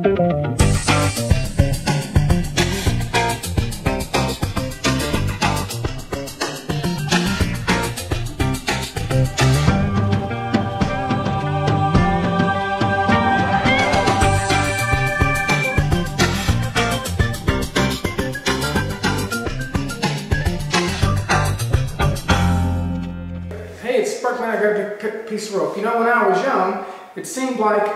I grabbed a piece of rope. You know, when I was young, it seemed like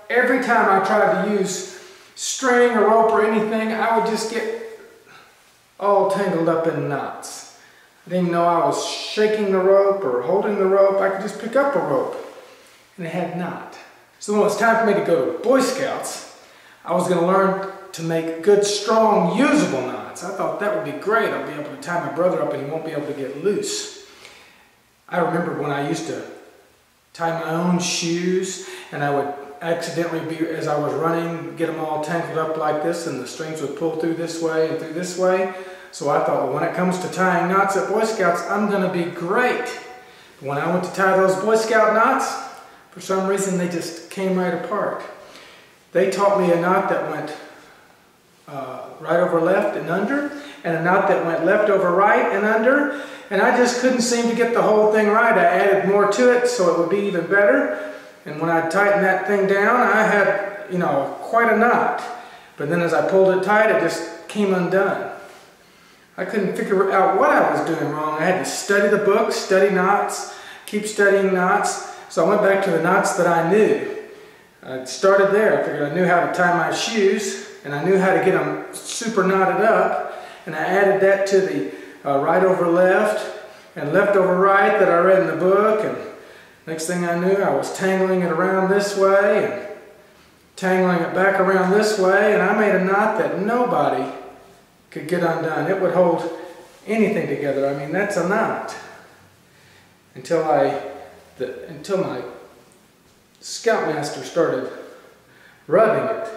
every time I tried to use string or rope or anything, I would just get all tangled up in knots. I didn't even know I was shaking the rope or holding the rope. I could just pick up a rope and it had knot. So when it was time for me to go to Boy Scouts, I was going to learn to make good, strong, usable knots. I thought that would be great. I'll be able to tie my brother up and he won't be able to get loose. I remember when I used to tie my own shoes and I would accidentally as I was running, get them all tangled up like this and the strings would pull through this way and through this way. So I thought, well, when it comes to tying knots at Boy Scouts, I'm going to be great. But when I went to tie those Boy Scout knots, for some reason they just came right apart. They taught me a knot that went right over left and under, and a knot that went left over right and under, and I just couldn't seem to get the whole thing right. I added more to it so it would be even better, and when I tightened that thing down, I had, you know, quite a knot. But then as I pulled it tight, it just came undone. I couldn't figure out what I was doing wrong. I had to study the book, study knots, keep studying knots, so I went back to the knots that I knew. I started there. I figured I knew how to tie my shoes, and I knew how to get them super knotted up, and I added that to the right over left and left over right that I read in the book, and next thing I knew I was tangling it around this way and tangling it back around this way, and I made a knot that nobody could get undone. It would hold anything together. I mean, that's a knot. Until my scoutmaster started rubbing it.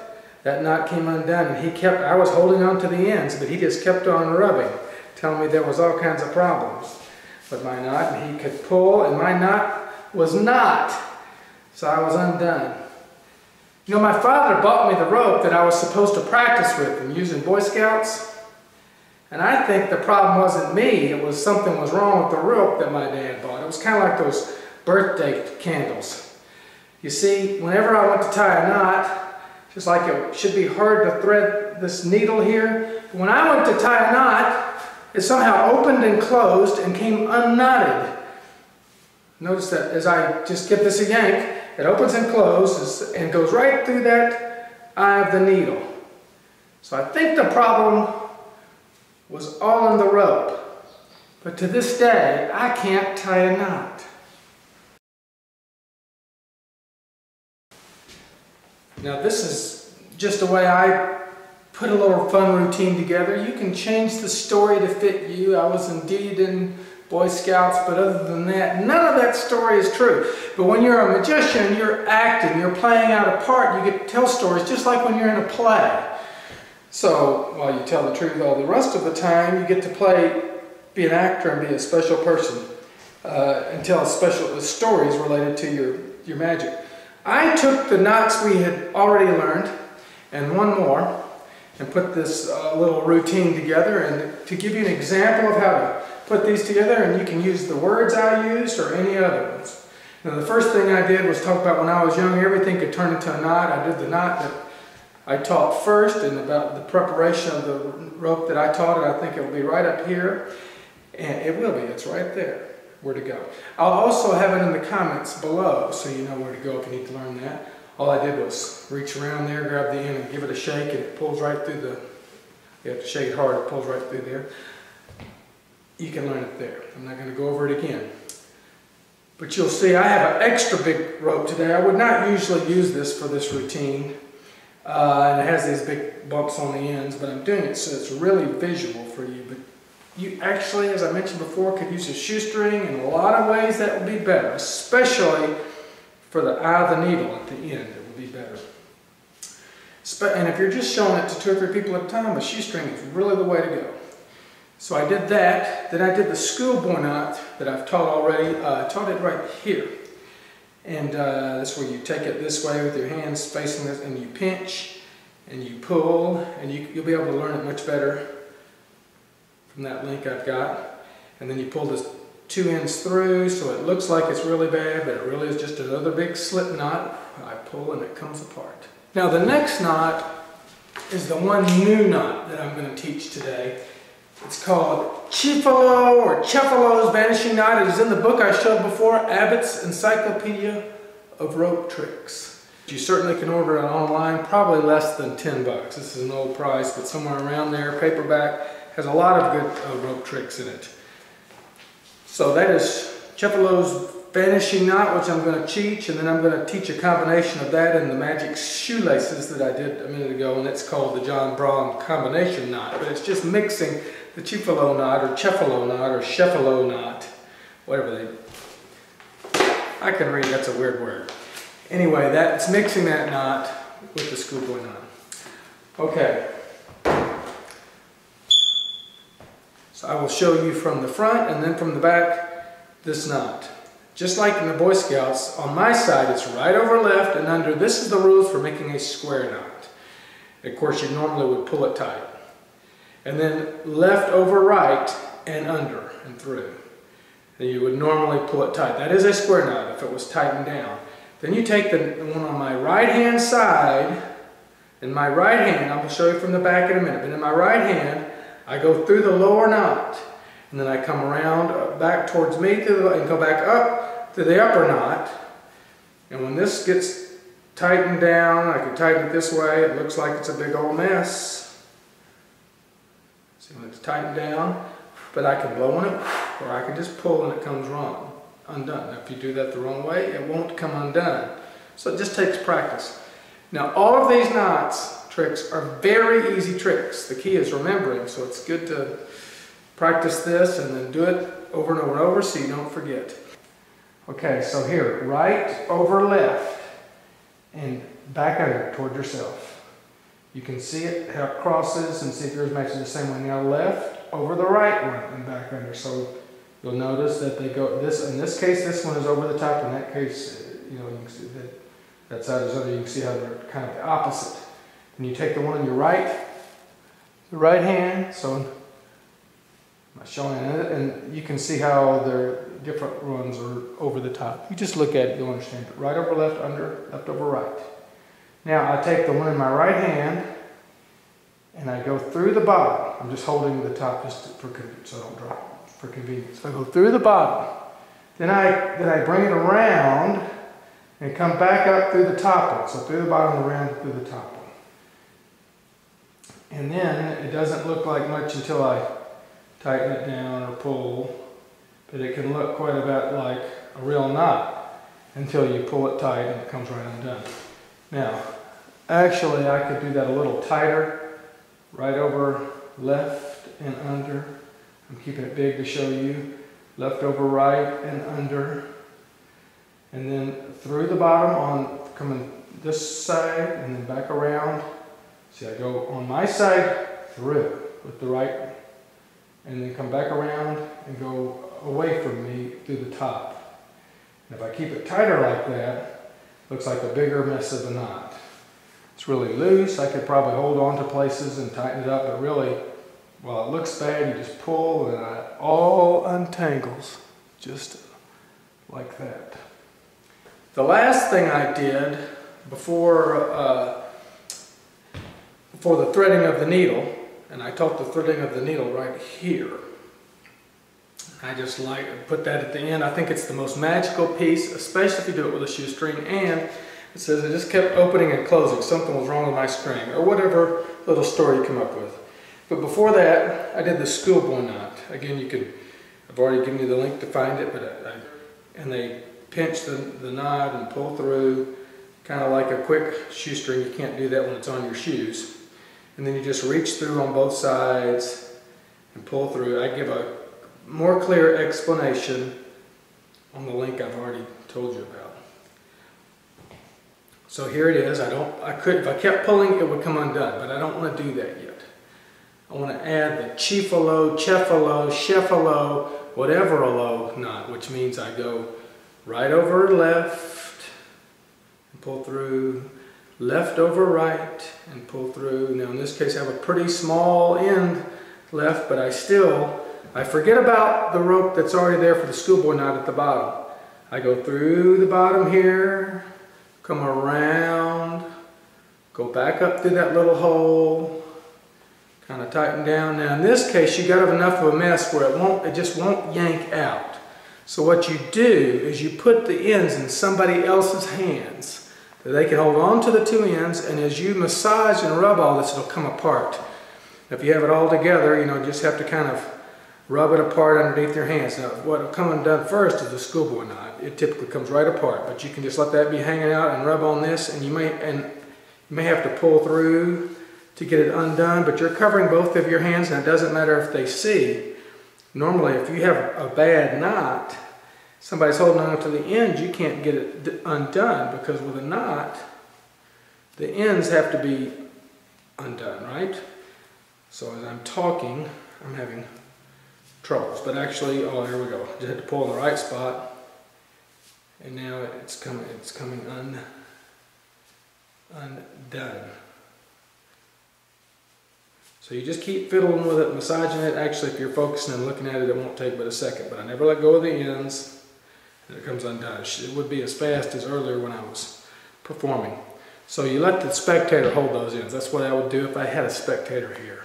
That knot came undone, and I was holding on to the ends, but he just kept on rubbing, telling me there was all kinds of problems with my knot, and he could pull, and my knot was not. So I was undone. You know, my father bought me the rope that I was supposed to practice with and use in Boy Scouts, and I think the problem wasn't me. It was something was wrong with the rope that my dad bought. It was kind of like those birthday candles. You see, whenever I went to tie a knot, just like it should be hard to thread this needle here, when I went to tie a knot, it somehow opened and closed and came unknotted. Notice that as I just give this a yank, it opens and closes and goes right through that eye of the needle. So I think the problem was all in the rope. But to this day, I can't tie a knot. Now this is just a way I put a little fun routine together. You can change the story to fit you. I was indeed in Boy Scouts, but other than that, none of that story is true. But when you're a magician, you're acting, you're playing out a part, you get to tell stories just like when you're in a play. So while you tell the truth all the rest of the time, you get to be an actor and be a special person and tell special stories related to your magic. I took the knots we had already learned and one more and put this little routine together, and to give you an example of how to put these together, and you can use the words I used or any other ones. Now the first thing I did was talk about when I was young, everything could turn into a knot. I did the knot that I taught first, and about the preparation of the rope that I taught it. I think it will be right up here, and it will be. It's right there. Where to go. I'll also have it in the comments below so you know where to go if you need to learn that. All I did was reach around there, grab the end and give it a shake, and it pulls right through you have to shake it hard, it pulls right through there. You can learn it there. I'm not going to go over it again. But you'll see I have an extra big rope today. I would not usually use this for this routine. And it has these big bumps on the ends, but I'm doing it so it's really visual for you. But you actually, as I mentioned before, could use a shoestring. In a lot of ways that would be better, especially for the eye of the needle at the end. It would be better. And if you're just showing it to 2 or 3 people at a time, a shoestring is really the way to go. So I did that. Then I did the schoolboy knot that I've taught already. I taught it right here. And that's where you take it this way with your hands facing this, and you pinch, and you pull, and you'll be able to learn it much better from that link I've got. And then you pull this 2 ends through, so it looks like it's really bad, but it really is just another big slip knot. I pull and it comes apart. Now the next knot is the one new knot that I'm going to teach today. It's called Chifalo or Cefalo's Vanishing Knot. It is in the book I showed before, Abbott's Encyclopedia of Rope Tricks. You certainly can order it online, probably less than 10 bucks. This is an old price, but somewhere around there. Paperback, has a lot of good rope tricks in it. So that is Cefalo's Vanishing Knot, which I'm going to teach, and then I'm going to teach a combination of that and the magic shoelaces that I did a minute ago, and it's called the John Braun Combination Knot. But it's just mixing the Chifalo knot, or Cefalo knot, or Cefalo knot, whatever they... I can read, that's a weird word. Anyway, that's mixing that knot with the schoolboy knot. Okay. So I will show you from the front and then from the back this knot. Just like in the Boy Scouts, on my side it's right over left and under. This is the rules for making a square knot. Of course, you normally would pull it tight. And then left over right and under and through. And you would normally pull it tight. That is a square knot if it was tightened down. Then you take the one on my right hand side. In my right hand, I'm going to show you from the back in a minute, but in my right hand, I go through the lower knot, and then I come around back towards me and go back up to the upper knot. And when this gets tightened down, I can tighten it this way. It looks like it's a big old mess. See when it's tightened down, but I can blow on it, or I can just pull and it comes undone. Now, if you do that the wrong way, it won't come undone. So it just takes practice. Now, all of these tricks are very easy tricks. The key is remembering, so it's good to practice this and then do it over and over and over so you don't forget. Okay, so here, right over left and back under toward yourself. You can see it, how it crosses, and see if yours matches the same way. Now left over the right one and back under. So you'll notice that they go, in this case, this one is over the top. In that case, you know, you can see that side is under. You can see how they're kind of the opposite. And you take the one on your right, the right hand, so I'm not showing it, and you can see how their different ones are over the top. You just look at it, you'll understand it. Right over left, under, left over right. Now I take the one in my right hand, and I go through the bottom. I'm just holding the top just for so I don't drop, for convenience. So I go through the bottom. Then I bring it around and come back up through the top one. So through the bottom, around through the top one. And then it doesn't look like much until I tighten it down or pull, but it can look quite a bit like a real knot until you pull it tight and it comes right undone. Now, actually I could do that a little tighter, right over left and under. I'm keeping it big to show you. Left over right and under. And then through the bottom on coming this side and then back around. See, I go on my side through with the right and then come back around and go away from me through the top. And if I keep it tighter like that, it looks like a bigger mess of a knot. It's really loose. I could probably hold on to places and tighten it up, but really, while it looks bad, you just pull and it all untangles just like that. The last thing I did before the threading of the needle, and I taught the threading of the needle right here. I just like to put that at the end. I think it's the most magical piece, especially if you do it with a shoestring. And it says it just kept opening and closing. Something was wrong with my string, or whatever little story you come up with. But before that, I did the schoolboy knot. Again, I've already given you the link to find it, and they pinch the knot and pull through, kind of like a quick shoestring. You can't do that when it's on your shoes. And then you just reach through on both sides and pull through. I give a more clear explanation on the link I've already told you about. So here it is. If I kept pulling, it would come undone, but I don't want to do that yet. I want to add the Chifalo, Cefalo, Cefalo, whatever a low knot, which means I go right over left and pull through, left over right, and pull through. Now in this case I have a pretty small end left, but I forget about the rope that's already there for the schoolboy knot at the bottom. I go through the bottom here, come around, go back up through that little hole, kind of tighten down. Now in this case you got enough of a mess where it just won't yank out. So what you do is you put the ends in somebody else's hands that they can hold on to the two ends, and as you massage and rub all this, it'll come apart. If you have it all together, you know, just have to kind of rub it apart underneath your hands. Now what will come undone first is the schoolboy knot. It typically comes right apart, but you can just let that be hanging out and rub on this, and you may have to pull through to get it undone, but you're covering both of your hands, and it doesn't matter if they see. Normally if you have a bad knot, somebody's holding on to the ends, you can't get it undone, because with a knot the ends have to be undone, right? So as I'm talking, I'm having troubles, but actually, oh, here we go. Just had to pull in the right spot, and now it's coming undone. So you just keep fiddling with it, massaging it. Actually, if you're focusing and looking at it, it won't take but a second, but I never let go of the ends, and it comes undone. It would be as fast as earlier when I was performing. So you let the spectator hold those ends. That's what I would do if I had a spectator here.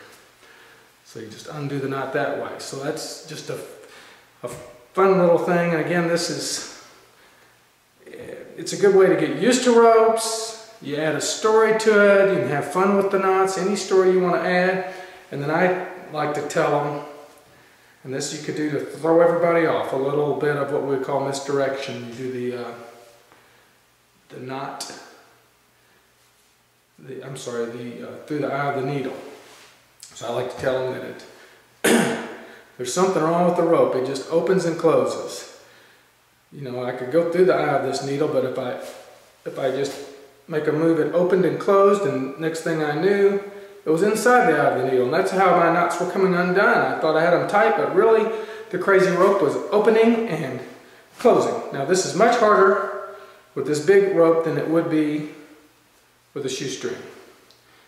So you just undo the knot that way. So that's just a fun little thing. And again, it's a good way to get used to ropes. You add a story to it. You can have fun with the knots, any story you want to add. And then I like to tell them, and this you could do to throw everybody off, a little bit of what we call misdirection. You do the knot, through the eye of the needle. So I like to tell them that there's something wrong with the rope. It just opens and closes. You know, I could go through the eye of this needle, but if I just make a move, it opened and closed, and next thing I knew, it was inside the eye of the needle. And that's how my knots were coming undone. I thought I had them tight, but really the crazy rope was opening and closing. Now this is much harder with this big rope than it would be with a shoestring,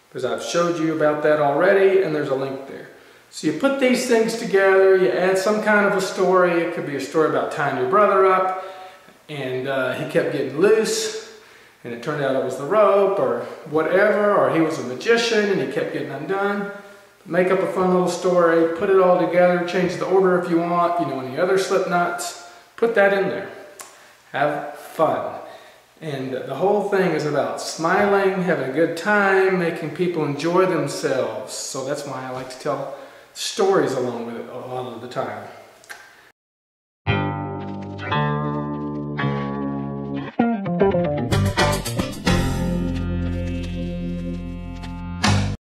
because I've showed you about that already, and there's a link there. So you put these things together, you add some kind of a story. It could be a story about tying your brother up, and he kept getting loose, and it turned out it was the rope, or whatever, or he was a magician and he kept getting undone. Make up a fun little story, put it all together, change the order if you want, you know, any other slip knots, put that in there. Have fun. And the whole thing is about smiling, having a good time, making people enjoy themselves. So that's why I like to tell stories along with it a lot of the time.